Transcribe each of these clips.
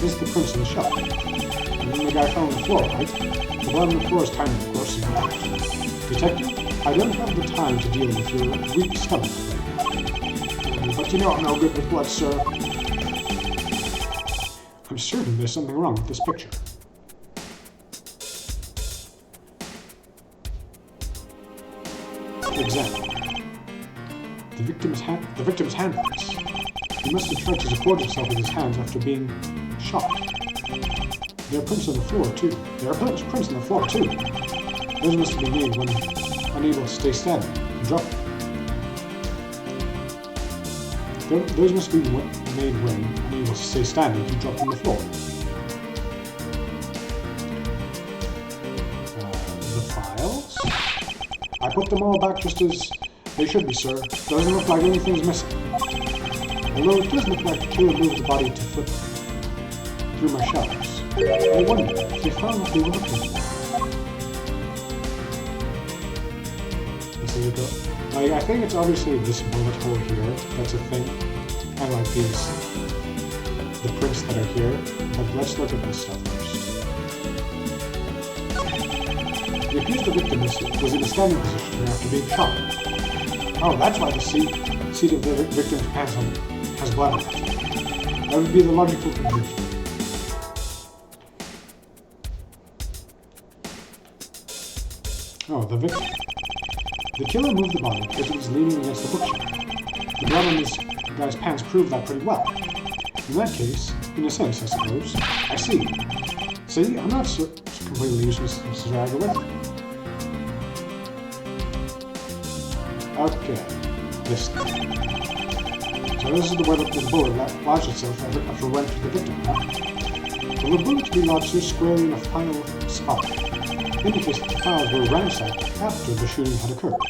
This is the prints on the shelf. And then the guy fell on the floor, right? The blood on the floor is kind of gross and bad. Detective, I don't have the time to deal with your weak stomach. But you know I'm no good with blood, sir. I'm certain there's something wrong with this picture. Example. The victim's handprints. He must have tried to support himself with his hands after being shot. There are prints on the floor too. Those must have been made when unable to stay standing and drop them. Those must be made when unable to stay standing and drop on the floor. The files? I put them all back just as they should be, sir. Doesn't look like anything's missing. Although it does look like the killer moved the body to flip through my shelves. I wonder if they found what they were looking for. This is a go. Like, I think it's obviously this bullet hole here. That's a thing. Kind of like the prints that are here. But let's look at this stuff first. It appears the victim was in a standing position after being shot. Oh, that's why the seat of the victim's pants has blood on it. That would be the logical conclusion. Oh, the victim. The killer moved the body because it was leaning against the bookshelf. The blood on this guy's pants proved that pretty well. In that case, in a sense, I suppose. I see. See, I'm not so completely useless to argue with. Okay, this thing. So this is the way that the bullet lodged itself after it went to the victim. For the bullet to be lodged so squarely in a final spot indicates that the files were ransacked after the shooting had occurred.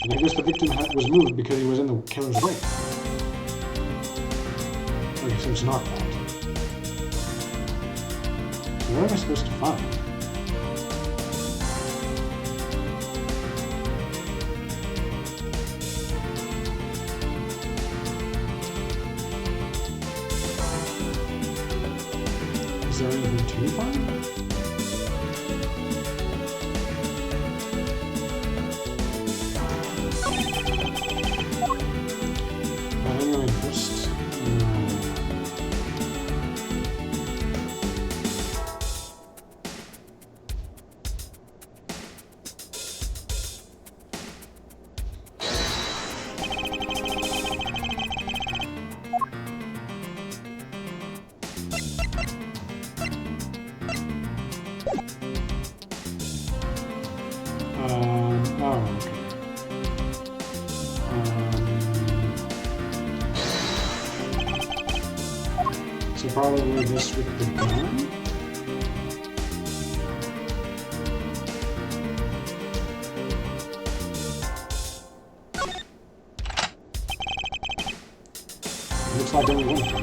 And I guess the victim was moved because he was in the killer's way. Okay, so it's not that. So what am I supposed to find? Is there anything to find? But anyway, first... oh, okay. So probably this with the gun? Looks like only one shot.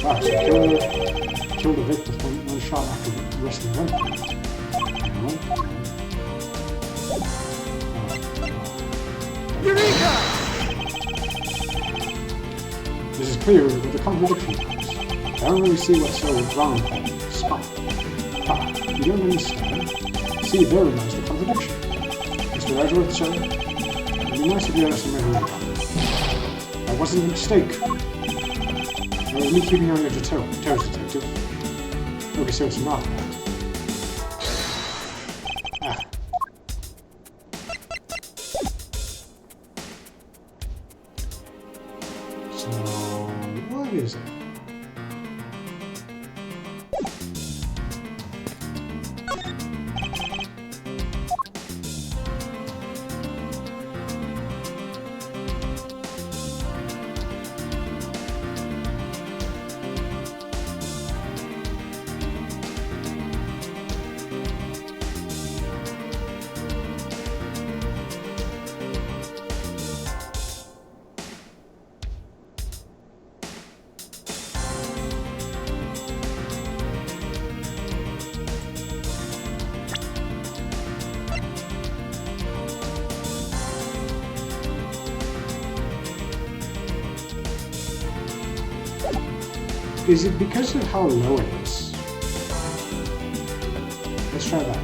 Wow, so killed the victim with one shot after wrestling one. Eureka! This is clear with the contradiction. I don't really see what's so wrong with that spot. Ha! You don't understand? See, there lies the contradiction. Mr. Edgeworth, sir? It would be nice if you had some memory of that. That wasn't a mistake. It was me keeping you on your toes, detective. Okay, so it's not that. Ah. So, what is it? Is it because of how low it is? Let's try that.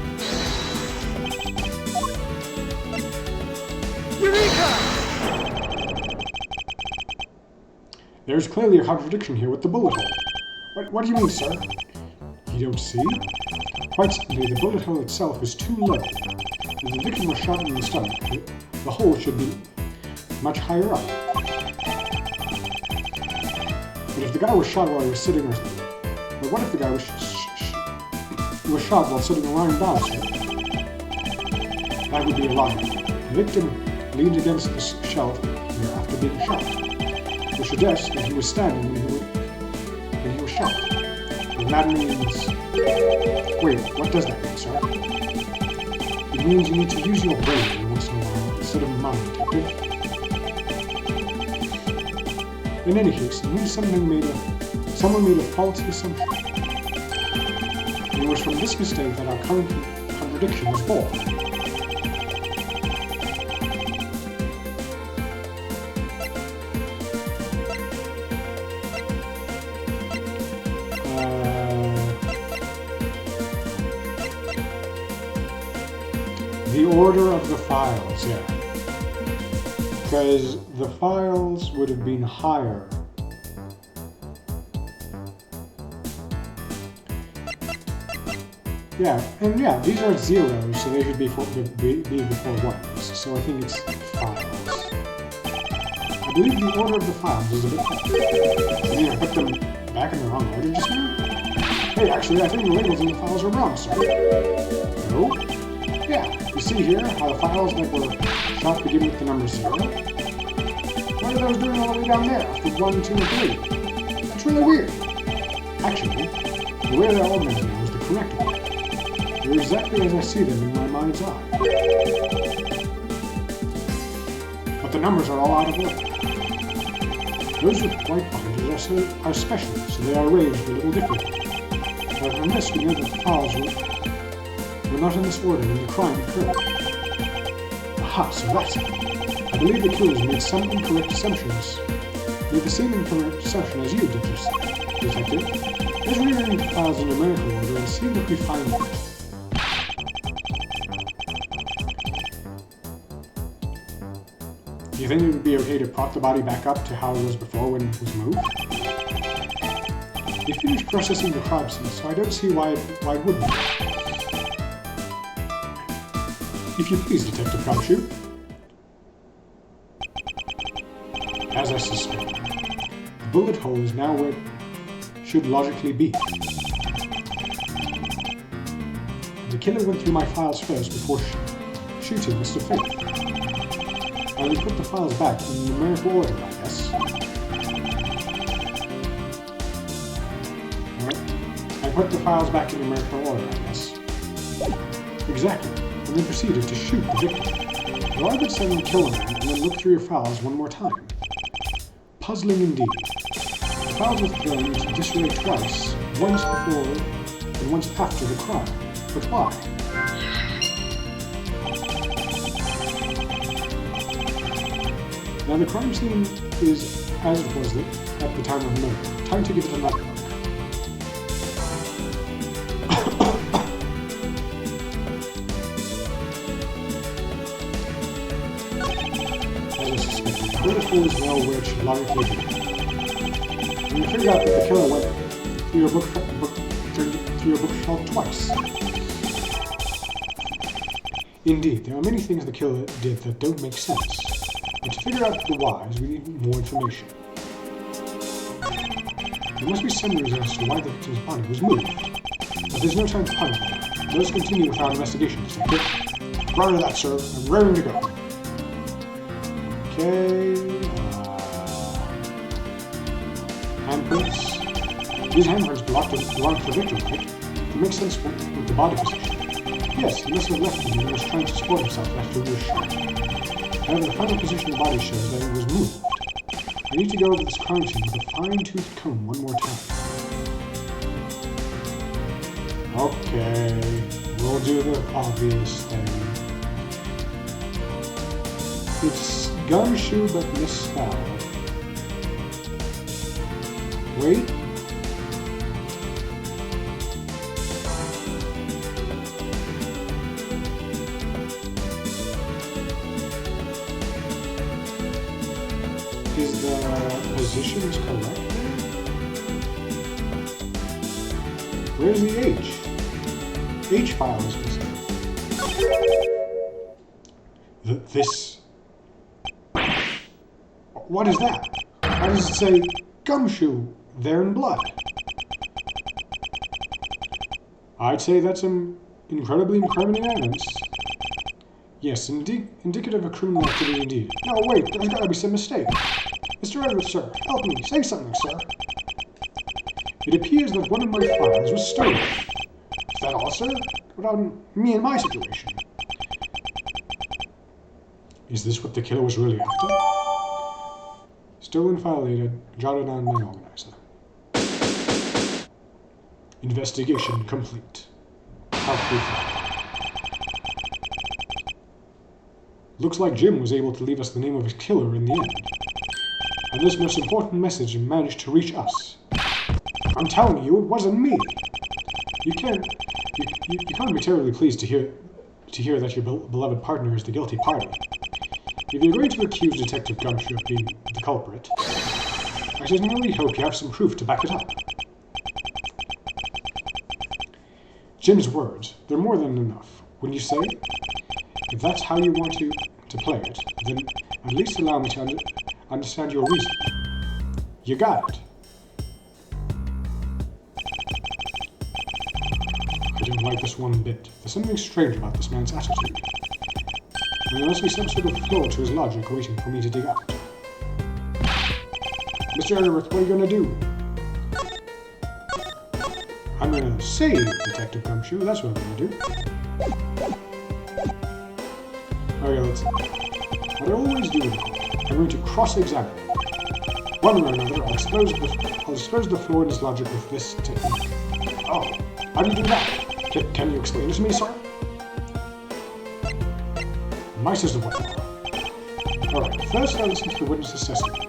Eureka! There's clearly a contradiction here with the bullet hole. What do you mean, sir? You don't see? Quite simply, the bullet hole itself is too low. If the victim was shot in the stomach, the hole should be much higher up. But if the guy was shot while he was sitting, but what if the guy was shot while sitting lying down, sir? That would be illogical. The victim leaned against the shelf after being shot, which suggests that he was standing when he was shot. And that means... Wait, what does that mean, sir? It means you need to use your brain every once in a while instead of mind, detective. In any case, it means someone made a faulty assumption. And it was from this mistake that our current contradiction was born. The order of the files, yeah. Because the files would have been higher. Yeah, and yeah, these are zeros, so they should be before ones. So I think it's files. I believe the order of the files is a bit off. I put them back in the wrong order just now? Hey, actually, I think the labels in the files are wrong, sir. No? Yeah, you see here how the files that were shot begin with the number 0. What are those doing all the way down there after 1, 2, and 3? That's really weird. Actually, the way they're organized now is the correct one. They're exactly as I see them in my mind's eye. But the numbers are all out of order. Those with white binders are special, so they are arranged a little differently. But from this, we know that the files were not in this order when the crime occurred. Aha, so that's it. I believe the killers made some incorrect assumptions. Made the same incorrect assumption as you did, detective. Let's rearrange the files in numerical order and see what we find out. Do you think it would be okay to prop the body back up to how it was before when it was moved? We finished processing the crime scene, so I don't see why it wouldn't. If you please, Detective Gumshoe. As I suspect, the bullet hole is now where it should logically be. The killer went through my files first before shooting Mr. Faith. I will put the files back in numerical order, I guess. Alright. I put the files back in numerical order, I guess. Exactly. And then proceeded to shoot the victim. Why would someone kill a man and then look through your files one more time? Puzzling indeed. The files were thrown into disarray twice, once before and once after the crime. But why? Now the crime scene is as it was at the time of the murder. Time to give it another look. As I suspected, the bullet hole is now where it should logically be. And you figure out that the killer went through your bookshelf twice. Indeed, there are many things the killer did that don't make sense. But to figure out the whys, we need more information. There must be some reason as to why the victim's body was moved. But there's no time to panic. Let us continue with our investigation, detective. Right to that, sir. I'm raring to go. Okay. Handprints. These handprints belong to the victim, right? It makes sense with the body position. Yes, he must have left him when he was trying to support himself after he was shot. However, the final position of the body shows that it was moved. I need to go over this crime scene with a fine-toothed comb one more time. Okay, we'll do the obvious thing. It's gumshoe but misspelled. Wait, position is correct. Where's the H? H file is missing. This. What is that? Why does it say gumshoe there in blood? I'd say that's some incredibly incriminating evidence. Yes, indicative of criminal activity indeed. No, wait, there's gotta be some mistake. Mr. Edwards, sir, help me. Say something, sir. It appears that one of my files was stolen. Is that all, sir? What about me and my situation? Is this what the killer was really after? Stolen file data jotted on my organizer. Investigation complete. Looks like Jim was able to leave us the name of his killer in the end. And this most important message managed to reach us. I'm telling you, it wasn't me. You can't be terribly pleased to hear that your beloved partner is the guilty party. If you're going to accuse Detective Gumshoe of being the culprit, I sincerely hope you have some proof to back it up. Jim's words, they're more than enough. When you say, if that's how you want to play it, then at least allow me to understand your reason. You got it. I didn't like this one bit. There's something strange about this man's attitude. There must be some sort of flaw to his logic waiting for me to dig out. Mr. Edwards, what are you going to do? I'm going to save Detective Gumshoe, that's what I'm going to do. Okay, let's see. What I always do in court, I'm going to cross-examine him. One way or another, I'll expose the flaw in his logic with this technique. Oh, how do you do that? Can you explain it to me, sir? Mice is the way. Alright, first I'll listen to the witness's testimony.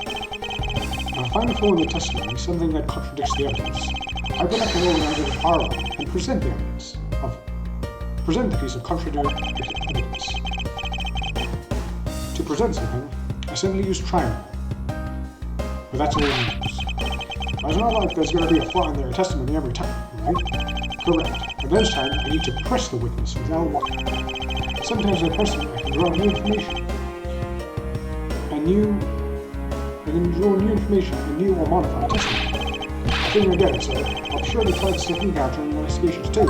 I'll find a flaw in the testimony, something that contradicts the evidence. I will have to organize it our way and present the piece of contradictory evidence. To present something, I simply use triangle. But that's all I use. It's not like there's going to be a flaw in their testimony every time, right? Correct. At those times, I need to press the witness without warning. Sometimes I press them, I can draw new information. I can draw new information and new or modified testimony. I think you're getting it, sir. I'll be sure to try this technique out during investigations too.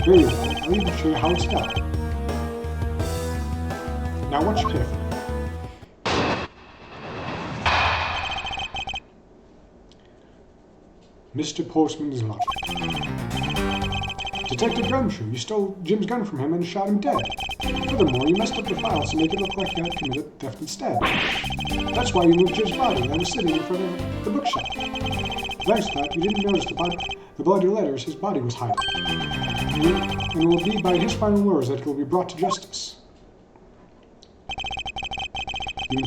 Very well. I'll even show you how it's done. Now watch carefully. Mr. Portsman's logic. Detective Gumshoe, you stole Jim's gun from him and shot him dead. Furthermore, you messed up the files to make it look like you had committed theft instead. That's why you moved Jim's body that was sitting in front of the bookshelf. Thanks to that, you didn't notice the bloody letters his body was hiding. And it will be by his final words that it will be brought to justice. Do you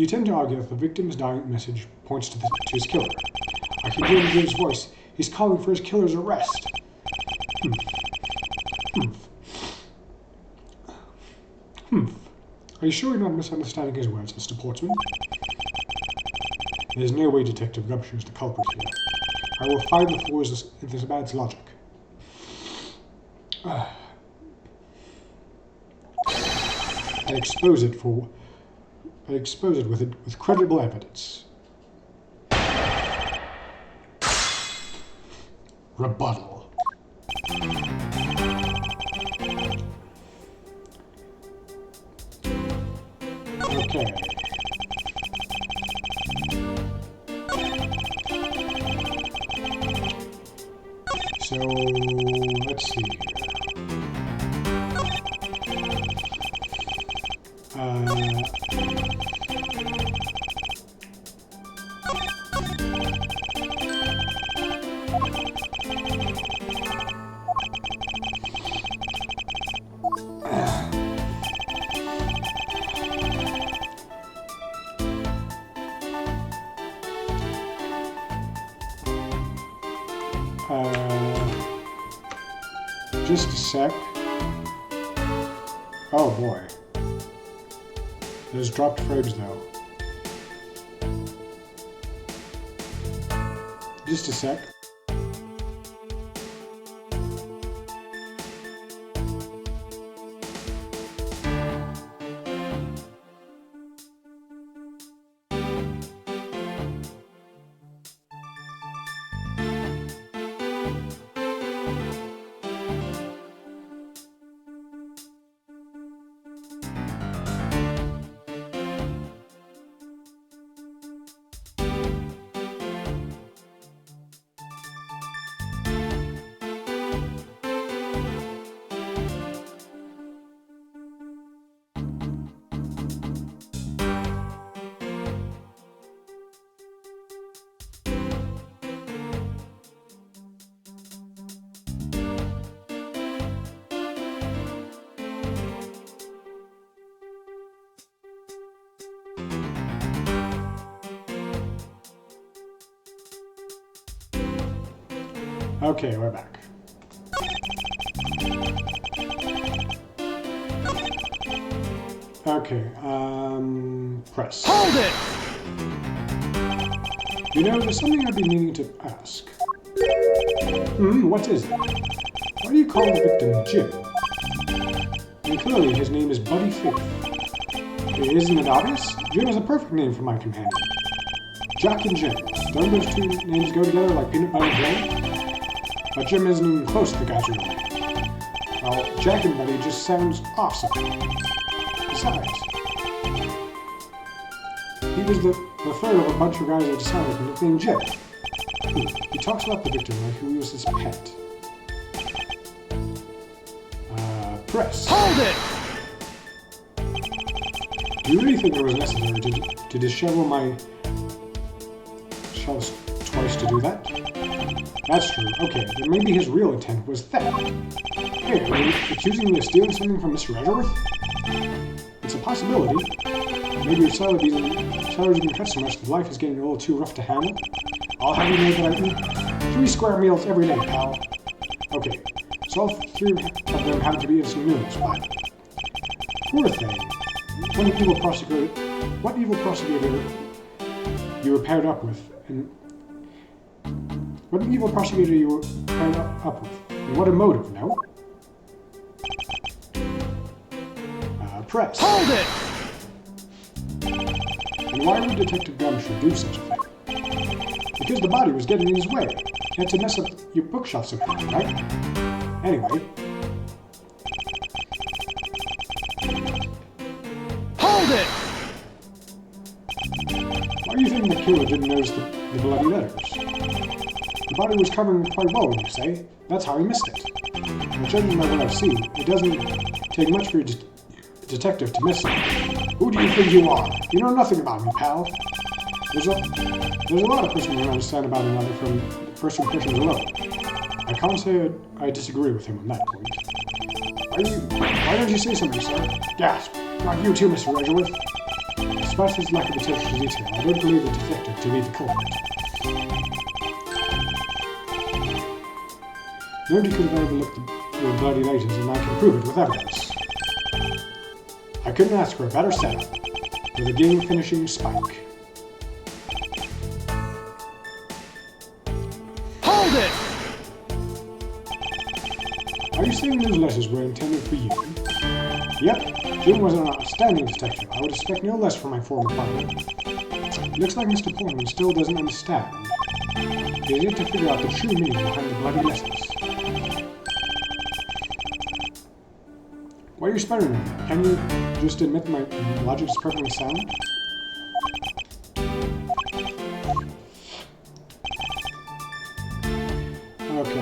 intend to argue that the victim's dying message points to his killer? I can hear in Jim's voice. He's calling for his killer's arrest. Are you sure you're not misunderstanding his words, Mr. Portsman? There's no way Detective Gumshoe is the culprit here. I will find the flaws in this man's logic. And expose it with credible evidence. Rebuttal. Okay. So, let's see here. Just a sec. Oh boy. There's dropped frames though. Just a sec. Okay, we're back. Okay, press. Hold it! You know, there's something I've been meaning to ask. What is it? Why do you call the victim Jim? And clearly his name is Buddy Faith. Isn't it obvious? Jim is a perfect name for my companion. Jack and Jim. Don't those two names go together like peanut butter and jelly? But Jim isn't even close to the guy's real name. Well, Jack and Buddy just sounds awesome. Besides, he was the third of a bunch of guys I decided to nickname Jim. He talks about the victim like he was his pet. Press. Hold it! Do you really think it was necessary to dishevel my shells twice to do that? That's true. Okay, then maybe his real intent was theft. Hey, are you accusing me of stealing something from Mr. Edgeworth? It's a possibility. Maybe your salary and cut so much that life is getting a little too rough to handle. I'll have you know that I eat 3 square meals every day, pal. Okay, so all 3 of them happen to be instant noodles, but... Poor thing. What evil prosecutor you were paired up with, and... What an evil prosecutor you were paired up with, and what a motive, no? Press. Hold it! And why would Detective Gumshoe do such a thing? Because the body was getting in his way. He had to mess up your bookshelf somehow, right? Anyway. Hold it! Why do you think the killer didn't notice the bloody letters? The body was covered quite well, would you say? That's how he missed it. And judging by what I've seen, it doesn't take much for your detective to miss it. Who do you think you are? You know nothing about me, pal. There's a lot of persons who understand about another from first impressions alone. I can't say I disagree with him on that point. Why don't you say something, sir? Gasp. Not you too, Mr. Edgeworth. Despite his lack of attention to detail, I don't believe the detective to be the culprit. Nobody could have overlooked the bloody letters, and I can prove it with evidence. I couldn't ask for a better setup, with a game-finishing spike. Hold it! Are you saying those letters were intended for you? Yep, Jim was an outstanding detective. I would expect no less from my former partner. Looks like Mr. Portman still doesn't understand. He is yet to figure out the true meaning behind the bloody letters. Why are you sputtering at that? Can you just admit my logic is perfectly sound? Okay,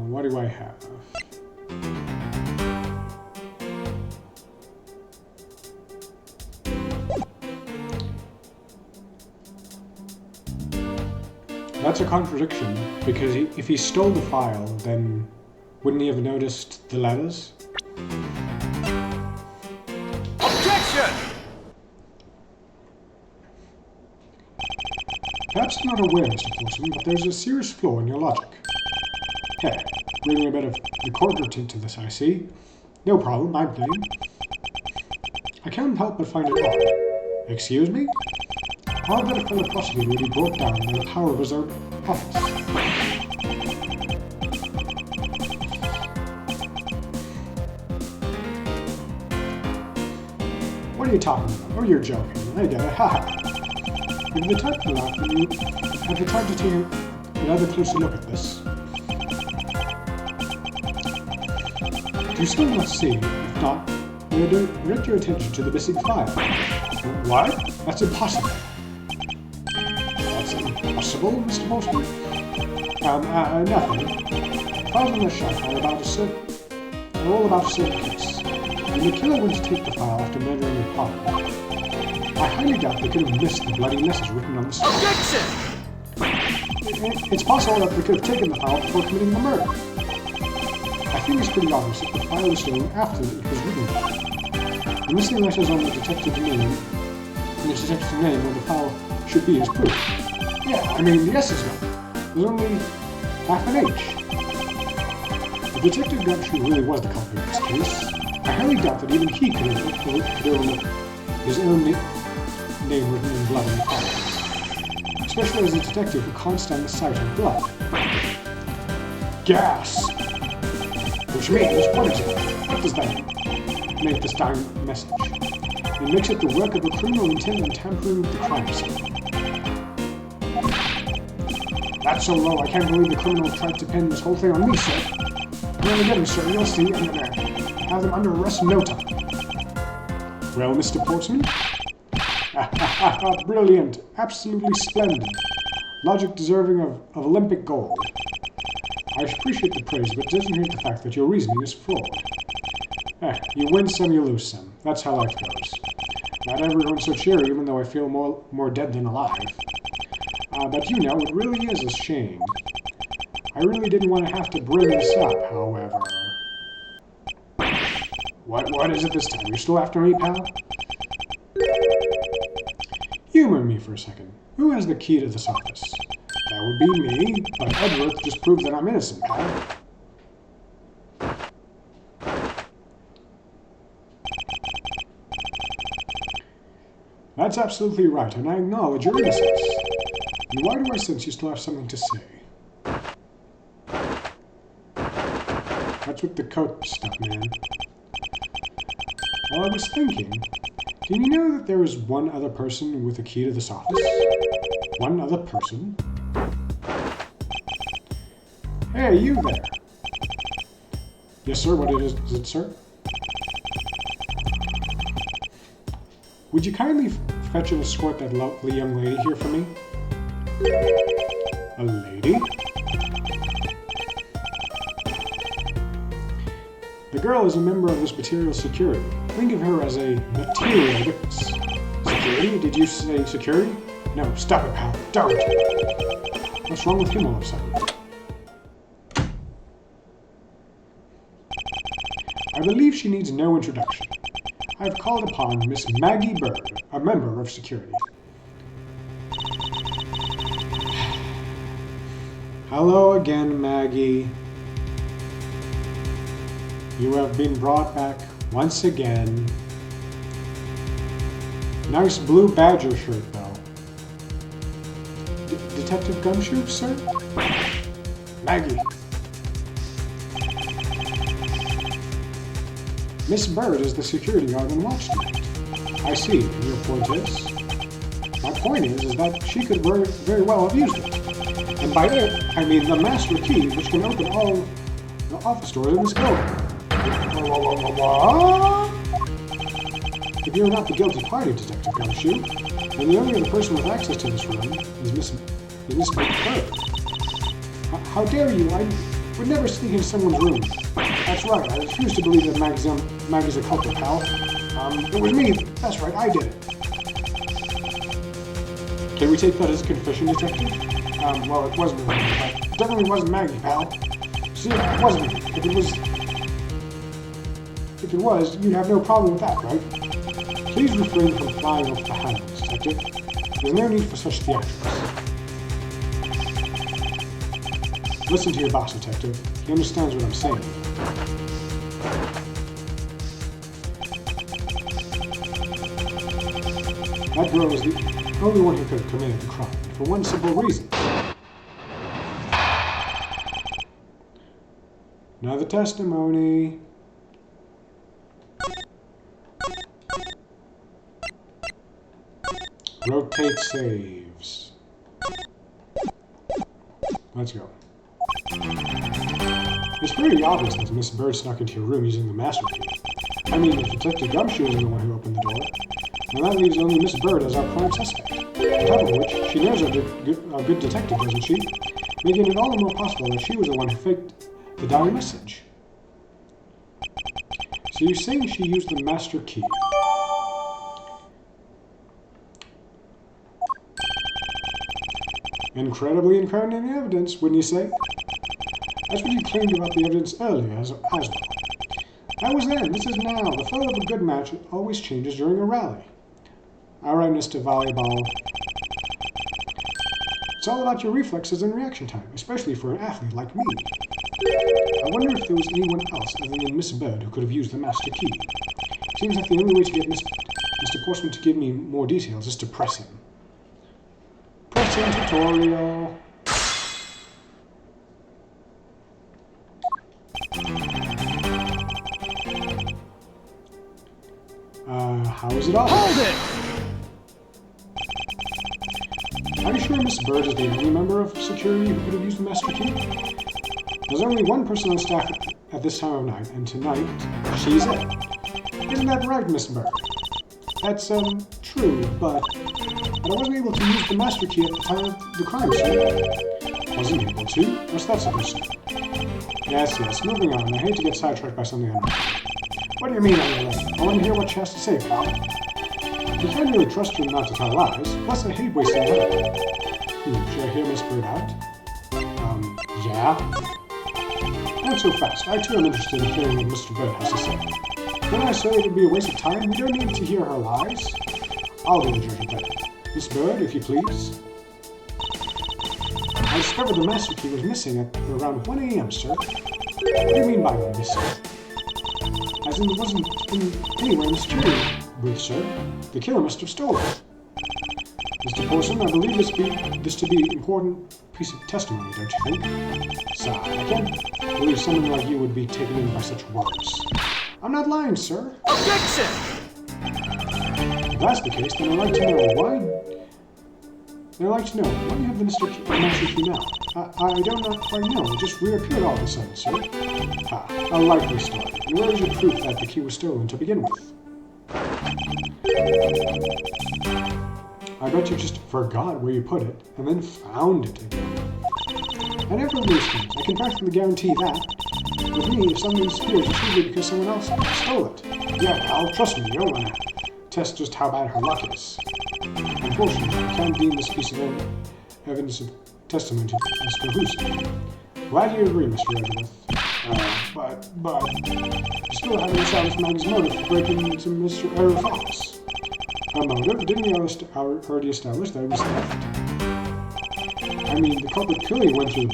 what do I have? That's a contradiction, because if he stole the file, then wouldn't he have noticed the letters? Objection! Perhaps you're not aware, Mr. Portsman, but there's a serious flaw in your logic. Hey, bringing a bit of recorder tint to this, I see. No problem, I'm playing. I can't help but find it odd. Excuse me? How that a fellow prosecutor would be brought down by the power of his own office? What are you talking about? Oh, you're joking. I get it. Haha. If the type to laugh, then you have the time to take another closer look at this. Do you still not see? If not, I will direct your attention to the missing file. What? That's impossible. That's impossible, Mr. Portsman? Nothing. Files on the shelf are all about a certain case. And the killer went to take the file after murdering your partner. I highly doubt they could have missed the bloody message written on the shelf. Objection! It's possible that they could have taken the file before committing the murder. I think it's pretty obvious that the file was stolen after it was written. The missing letters on the detective's name, where the file should be is proof. Yeah, I mean, the S is gone. There's only half an H. If Detective Gumshoe really was the culprit in this case, I highly doubt that even he could have overlooked his own name written in blood on the file. Especially as a detective who can't stand the sight of blood. Gas! Which means, what is it? What does that make this dying message? It makes it the work of a criminal intent on tampering with the crime scene. That's so low, I can't believe the criminal tried to pin this whole thing on me, sir. I'm gonna get him, sir. You'll see. I'm gonna have him under arrest in no time. Well, Mr. Portsman? Brilliant. Absolutely splendid. Logic deserving of Olympic gold. I appreciate the praise, but it doesn't hurt the fact that your reasoning is flawed. You win some, you lose some. That's how life goes. Not everyone's so cheery, even though I feel more dead than alive. But you know, it really is a shame. I really didn't want to have to bring this up, however. What is it this time? You're still after me, pal? Humor me for a second. Who has the key to this office? That would be me, but Edgeworth just proved that I'm innocent, pal. That's absolutely right, and I acknowledge your innocence. And why do I sense you still have something to say? What's with the coat stuff, man? Well, I was thinking, do you know that there is one other person with a key to this office? One other person? Hey, you there! Yes, sir, what is it, sir? Would you kindly fetch and escort that lovely young lady here for me? A lady? The girl is a member of this material security. Think of her as a material witness. Security? Did you say security? No, stop it, pal. Don't! What's wrong with him all of a sudden? I believe she needs no introduction. I have called upon Miss Maggie Bird, a member of security. Hello again, Maggie. You have been brought back once again. Nice blue badger shirt, though. Detective Gumshoe, sir? Maggie. Miss Bird is the security guard on watch tonight. I see. And your point is? My point is that she could very well have used it. And by it, I mean the master key, which can open all the office doors in this building. What? If you're not the guilty party, Detective Gumshoe, then the only other person with access to this room is Miss Bird. How dare you? I would never sneak into someone's room. That's right, I refuse to believe that Maggie's a culprit, pal. It was me. That's right, I did it. Can we take that as a confession, Detective? Well, it wasn't me. It definitely wasn't Maggie, pal. See, it wasn't me. If it was, you'd have no problem with that, right? Please refrain from flying off the handle, Detective. There's no need for such theatrics. Listen to your boss, detective. He understands what I'm saying. That girl is the only one who could have committed the crime, for one simple reason. Now the testimony. Rotate saves. Let's go. It's pretty obvious that Miss Bird snuck into your room using the master key. I mean, if Detective Gumshoe isn't the one who opened the door, then that leaves only Miss Bird as our prime suspect. On top of which, she knows a good detective, doesn't she? Making it all the more possible that she was the one who faked the dying message. So you're saying she used the master key? Incredibly incriminating evidence, wouldn't you say? That's what you claimed about the evidence earlier as well. That was then, this is now. The flow of a good match always changes during a rally. Alright, Mr. Volleyball. It's all about your reflexes and reaction time, especially for an athlete like me. I wonder if there was anyone else other than Miss Bird who could have used the master key. Seems like the only way to get Mr. Portsman to give me more details is to press him. Pressing tutorial. How is it all? Hold it! Are you sure Miss Bird is the only member of security who could have used the master key? There's only one person on staff at this time of night, and tonight, she's it. Isn't that right, Miss Bird? That's, true, but I wasn't able to use the master key at the time of the crime, sir. Wasn't able to? What's that supposed to mean? Yes, moving on. I hate to get sidetracked by something I'm not. What do you mean, I want to hear what she has to say, pal. You can't really trust her not to tell lies. Plus, I hate wasting time. Should I hear Miss Bird out? Yeah? Not so fast. I too am interested in hearing what Mr. Bird has to say. When I say it would be a waste of time, we don't need to hear her lies. I'll be the judge of that. Miss Bird, if you please. I discovered the master key was missing at around 1 a.m., sir. What do you mean by missing? As in, it wasn't anywhere in the security booth, sir. The killer must have stolen it. Mr. Porson, I believe this to be an important piece of testimony, don't you think? Sigh, I can't believe someone like you would be taken in by such words. I'm not lying, sir. Objection! If that's the case, then I'd like to know why... you have the master key now. I don't not quite know. It just reappeared all of a sudden, sir. A likely story. And where is your proof that the key was stolen to begin with? I bet you just forgot where you put it, and then found it again. I never lose things. I can practically guarantee that. With me, if something disappears, it's usually because someone else stole it. Yeah, pal, trust me, you don't want to test just how bad her luck is. Unfortunately, I can't deem this piece of evidence of testimony as conclusive. Glad you agree, Mr. Edgeworth. But you still haven't established Maggie's motive for breaking into Mr. Eric's office. Her motive? Didn't we already establish that it was theft? I mean, the culprit clearly went through the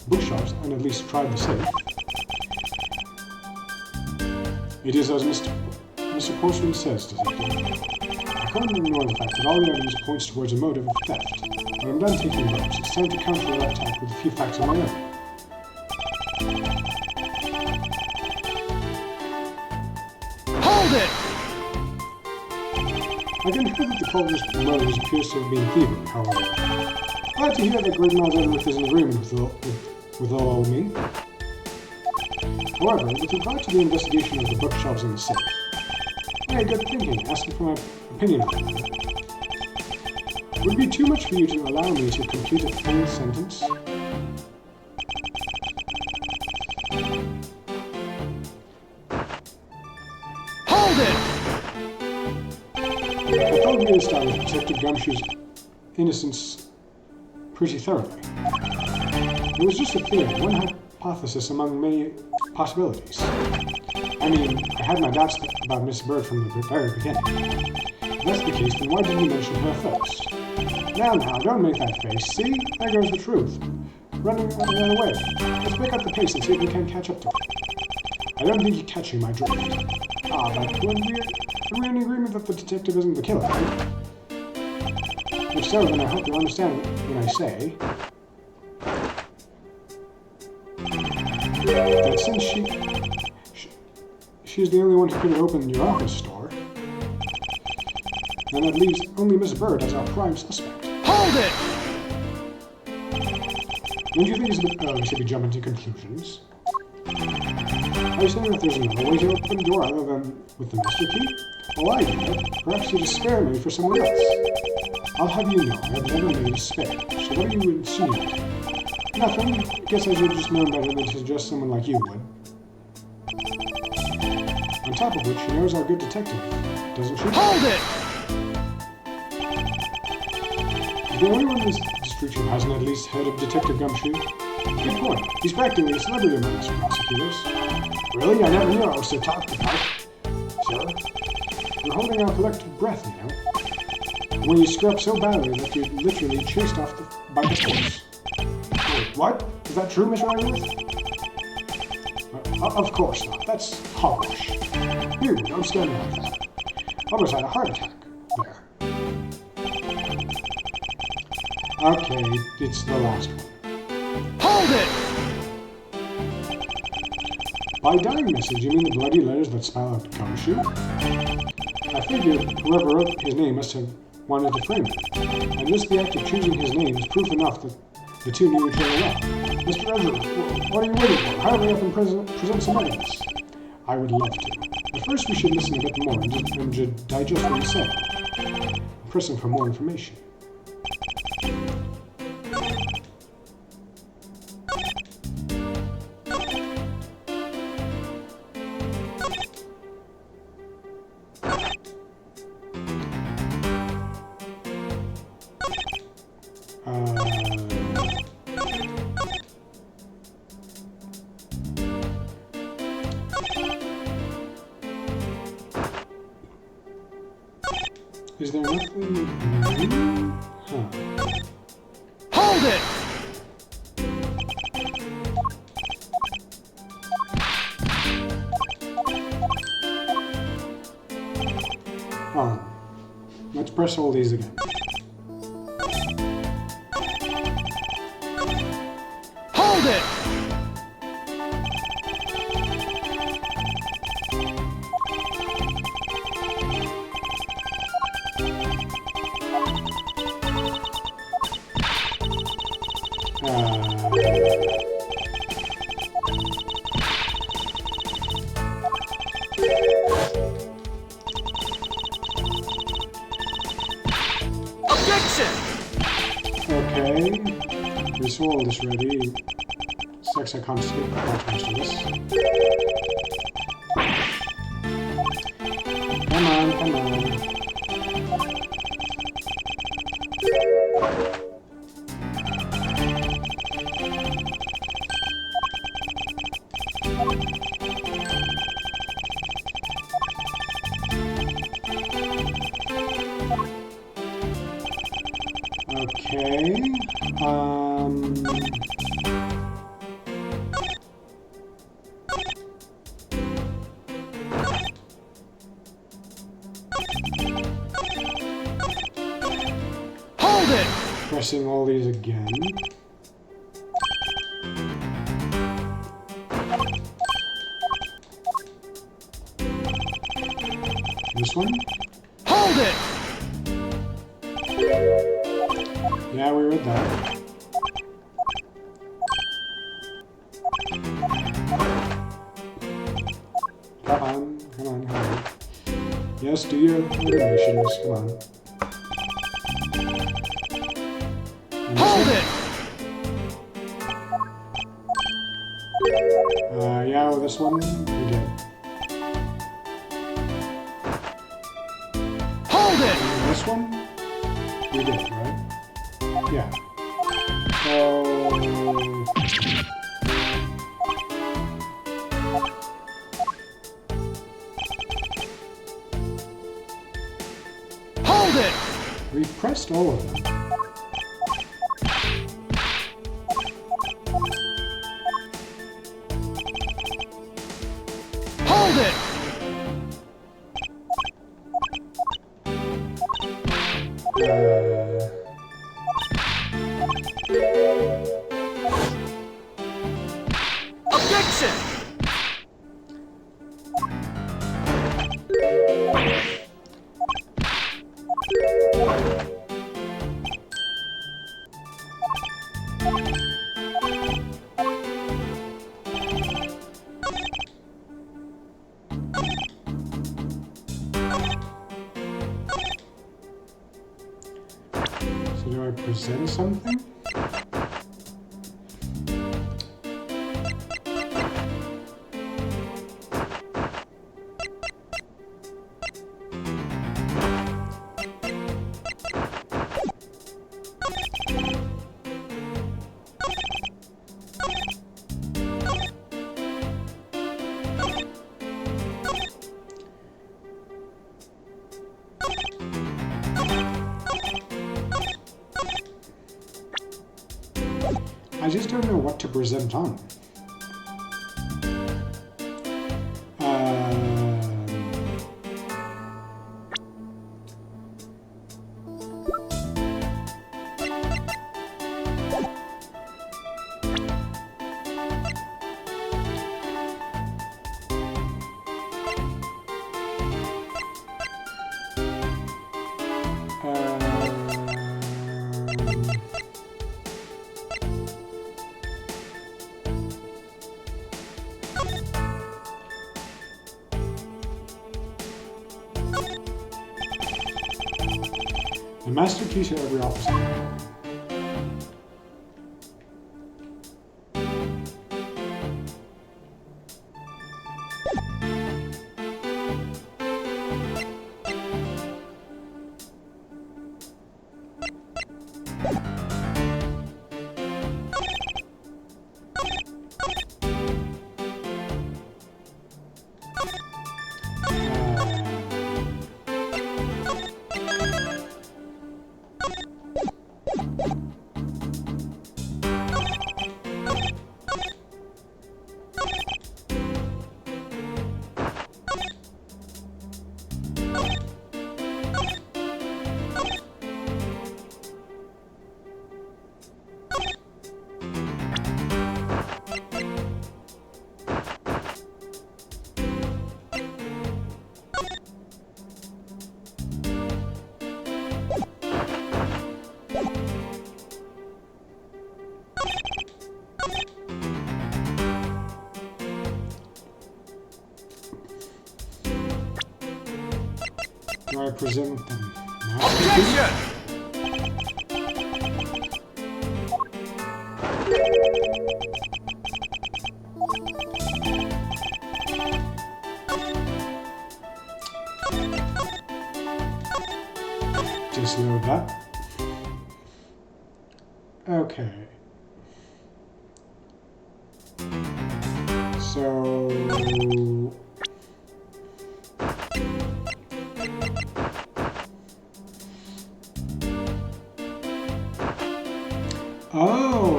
bookshelves, and at least tried the safe. It is as Mr. Portsman says, Detective. I can't ignore the fact that all the evidence points towards a motive of theft. When I'm done taking notes, it's time to counter that attack with a few facts of my own. Hold it! I can hear that the culprit's motives appears to have been thievery, however. Glad to hear that Gridmouth Edgeworth is in agreement with all me. However, with regard to the investigation of the bookshelves in the safe, hey, good thinking, asking for my opinion on it. Would it be too much for you to allow me to complete a full sentence? Hold it! I thought we established Detective Gumshoe's innocence pretty thoroughly. It was just a theory, one hypothesis among many possibilities. I mean, I had my doubts about Miss Bird from the very beginning. If that's the case, then why didn't you mention her first? Now, don't make that face. See? There goes the truth. running the other way. Let's break up the pace and see if we can catch up to it. I don't think you're catching my drift. But we're in agreement that the detective isn't the killer, right? If so, then I hope you'll understand when I say that since she's the only one who could have opened your office door, then that leaves only Miss Bird as our prime suspect. Hold it! Don't you think it's a bit early to be jumping to conclusions? Are you saying that there's another way to open the door other than with the master key? Well, I did it. Perhaps you just spare me for someone else. I'll have you know I have never made a spare, so what are you insinuating? Nothing. I guess I should have just known better than to suggest someone like you would. On top of which, she knows our good detective, doesn't she? Hold it! The only one in this street who hasn't at least heard of Detective Gumshoe? Good point. He's practically a celebrity among us prosecutors. Really? I never knew I was so talked about. Sir? We're holding our collective breath, you know. And when you screw up so badly that you're literally chased off by the force. Wait, what? Is that true, Miss Ryworth? Of course not. That's hogwash. Here, don't stand like that. Almost had a heart attack. There. Okay, it's the last one. Hold it! By dying message, you mean the bloody letters that spell out Gumshoe? I figure whoever wrote his name must have wanted to frame it. And just the act of choosing his name is proof enough that the two knew each other well. Mr. Edgy, what are you waiting for? Hurry up and present some evidence. I would love to. But first we should listen a bit more and digest what you said. I'm pressing for more information. Is there nothing new? Huh. Hold it! Let's press all these again. Hold it! Okay, we saw all this ready. Sucks I can't skip much of this. Come on, come on. Okay, Hold it! pressing all these again. This one? Hold it! Yeah, we read that. Come on, come on, come on. Yes, do your animations, come on. Hold it! Yeah, well, this one, we did. Hold it! And this one, we did, right? Yeah. So... Hold it! We've pressed all of them. Objection! So do I present something? I just don't know what to present on. The master key to every officer. Do I present them now? Objection! Just load that. Okay. So... Oh!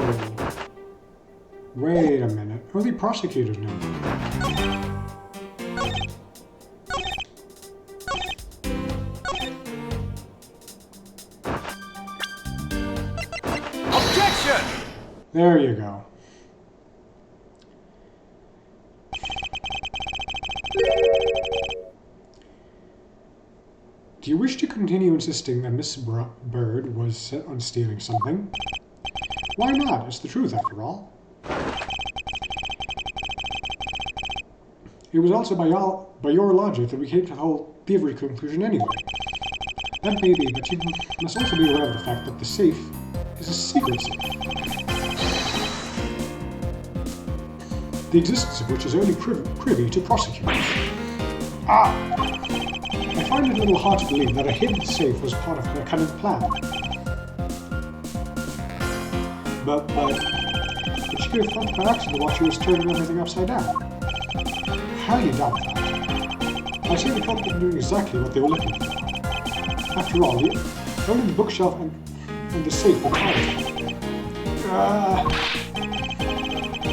Wait a minute. Who are the prosecutors now? Objection! There you go. Do you wish to continue insisting that Miss Bird was set on stealing something? Why not? It's the truth, after all. It was also by your logic that we came to the whole thievery conclusion anyway. That may be, but you must also be aware of the fact that the safe is a secret safe. The existence of which is only privy to prosecutors. Ah! I find it a little hard to believe that a hidden safe was part of her cunning plan. But she could have thought by accident while she was turning everything upside down. Highly doubt that. I say the culprit knew exactly what they were looking for. After all, only the bookshelf and the safe were tied.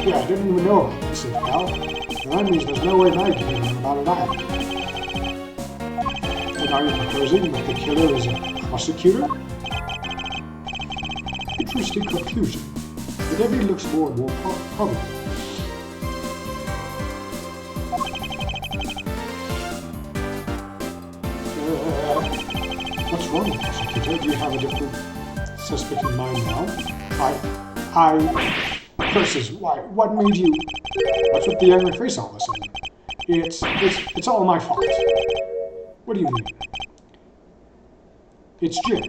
Yeah, I didn't even know about the safe, pal. And that means there's no way I can know about it either. And are you proposing that the killer is a prosecutor? interesting conclusion, but every looks more and more probable. What's wrong with prosecutor? Do you have a different suspect in mind now? Curses, why? What made you? What's with the angry face all of a sudden? It's all my fault. What do you mean? It's Jim.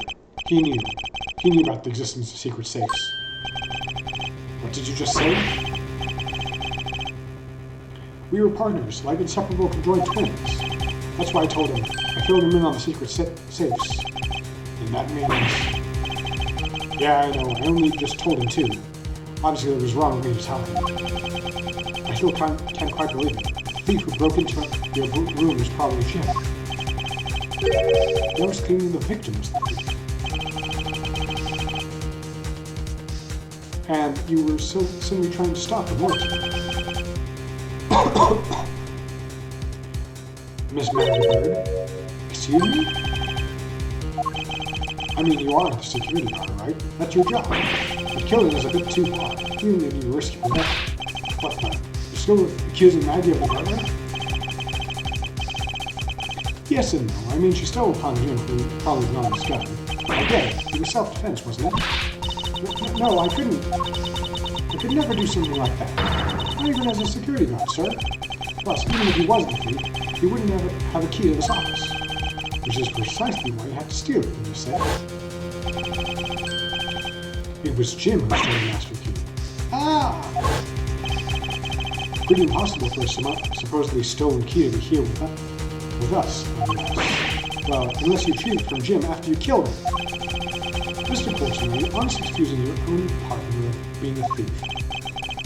He knew about the existence of secret safes. What did you just say? We were partners, like inseparable conjoined twins. That's why I told him. I filled him in on the secret safes. And that means... Yeah, I know. I only just told him too. Obviously, it was wrong of me to tell him. I still can't quite believe it. The thief who broke into your room was probably Jim. I was cleaning the victims. And you were simply trying to stop him, weren't you? Miss Maggie, excuse me? I mean, you are the security guard, right? That's your job. But killing is a bit too far, even if you risk your neck. What the? You're still accusing Maggie of the murder? Yes and no. I mean, she stole upon him for probably not his gun. Again, it was self-defense, wasn't it? No, I couldn't. I could never do something like that. Not even as a security guard, sir. Plus, even if he was the thief, he wouldn't have a key to this office. Which is precisely why he had to steal it, you said. It was Jim who stole the master key. Ah! Pretty impossible for a supposedly stolen key to be here with us. Well, unless you retrieved it from Jim after you killed him. Mr. Corson, are you honestly accusing your own partner of being a thief?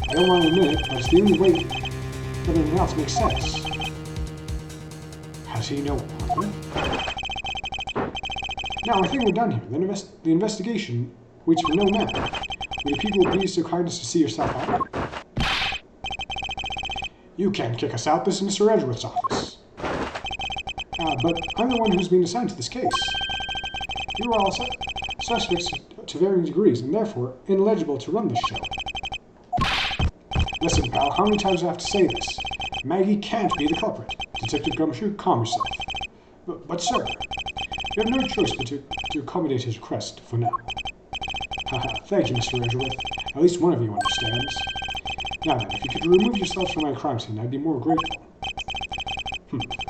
I don't want to admit it, but it's the only way that anything else makes sense. Has he no partner? Now, I think we're done here. The investigation waits for no man. Will you people be so kind as to see yourself out? You can't kick us out. This is Mr. Edgeworth's office. But I'm the one who's been assigned to this case. You are all suspects to varying degrees, and therefore ineligible to run this show. Listen, pal, how many times do I have to say this? Maggie can't be the culprit. Detective Gumshoe, calm yourself. But sir, you have no choice but to accommodate his request for now. Haha, thank you, Mr. Edgeworth. At least one of you understands. Now then, if you could remove yourselves from my crime scene, I'd be more grateful.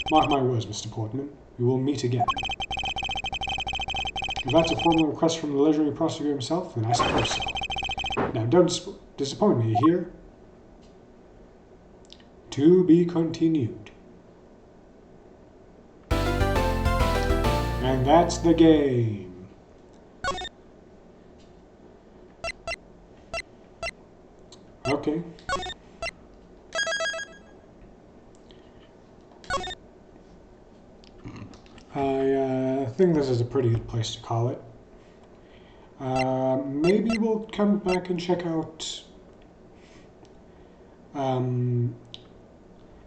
Mark my words, Mr. Portman. We will meet again. If that's a formal request from the leisurely prosecutor himself, then I suppose so. Now, don't disappoint me, you hear? To be continued. And that's the game. Okay. I think this is a pretty good place to call it. Maybe we'll come back and check out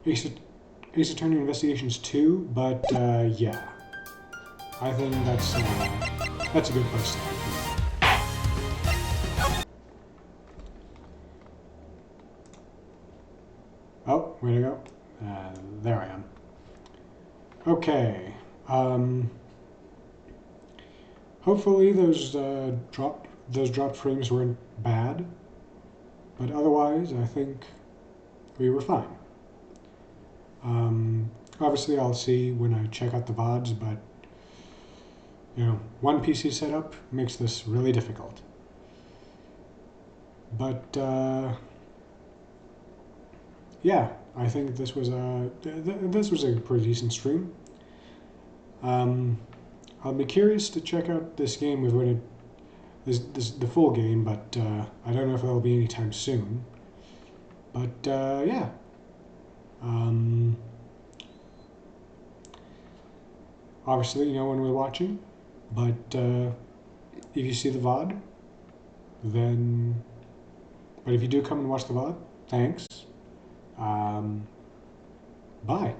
Ace Attorney Investigations 2, but yeah. I think that's a good place to end. Oh, where'd I go? There I am. Okay. Hopefully those dropped frames weren't bad, but otherwise I think we were fine. Obviously I'll see when I check out the VODs, but you know, one PC setup makes this really difficult. But yeah, I think this was a pretty decent stream. I'll be curious to check out this game with the full game, but I don't know if that'll be anytime soon. But yeah. Obviously, no one was watching, but if you see the VOD, then... But if you do come and watch the VOD, thanks. Bye.